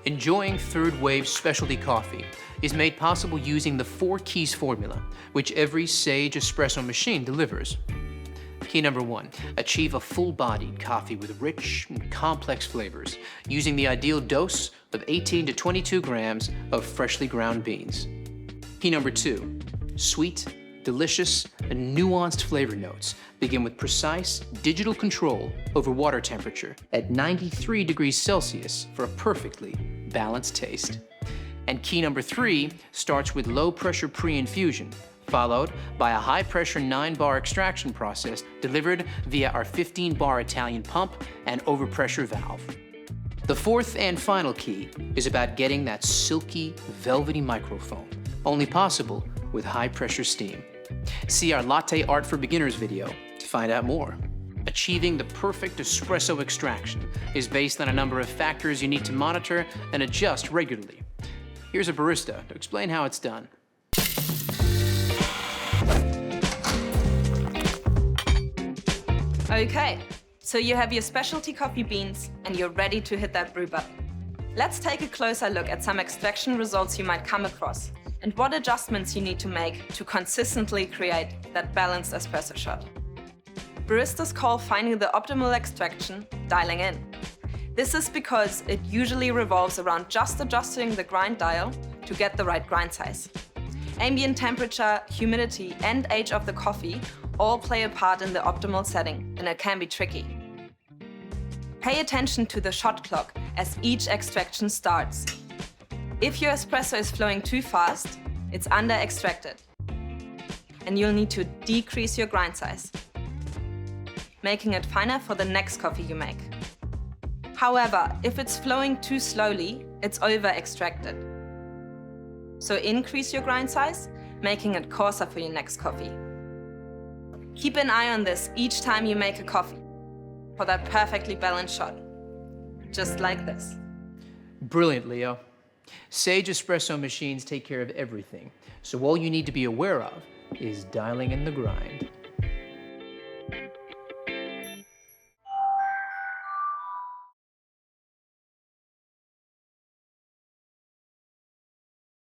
Enjoying third wave specialty coffee is made possible using the 4 keys formula, which every Sage espresso machine delivers. Key number 1, achieve a full-bodied coffee with rich and complex flavors, using the ideal dose of 18 to 22 grams of freshly ground beans. Key number 2, sweet, delicious, and nuanced flavor notes begin with precise digital control over water temperature at 93 degrees Celsius for a perfectly balanced taste. And key number 3 starts with low-pressure pre-infusion, followed by a high-pressure 9-bar extraction process delivered via our 15-bar Italian pump and overpressure valve. The 4th and final key is about getting that silky, velvety microfoam, only possible with high-pressure steam. See our Latte Art for Beginners video to find out more. Achieving the perfect espresso extraction is based on a number of factors you need to monitor and adjust regularly. Here's a barista to explain how it's done. Okay, so you have your specialty coffee beans and you're ready to hit that brew button. Let's take a closer look at some extraction results you might come across and what adjustments you need to make to consistently create that balanced espresso shot. Baristas call finding the optimal extraction dialing in. This is because it usually revolves around just adjusting the grind dial to get the right grind size. Ambient temperature, humidity, and age of the coffee all play a part in the optimal setting, and it can be tricky. Pay attention to the shot clock as each extraction starts. If your espresso is flowing too fast, it's under-extracted, and you'll need to decrease your grind size, making it finer for the next coffee you make. However, if it's flowing too slowly, it's over-extracted. So increase your grind size, making it coarser for your next coffee. Keep an eye on this each time you make a coffee for that perfectly balanced shot, just like this. Brilliant, Leo. Sage espresso machines take care of everything, so all you need to be aware of is dialing in the grind.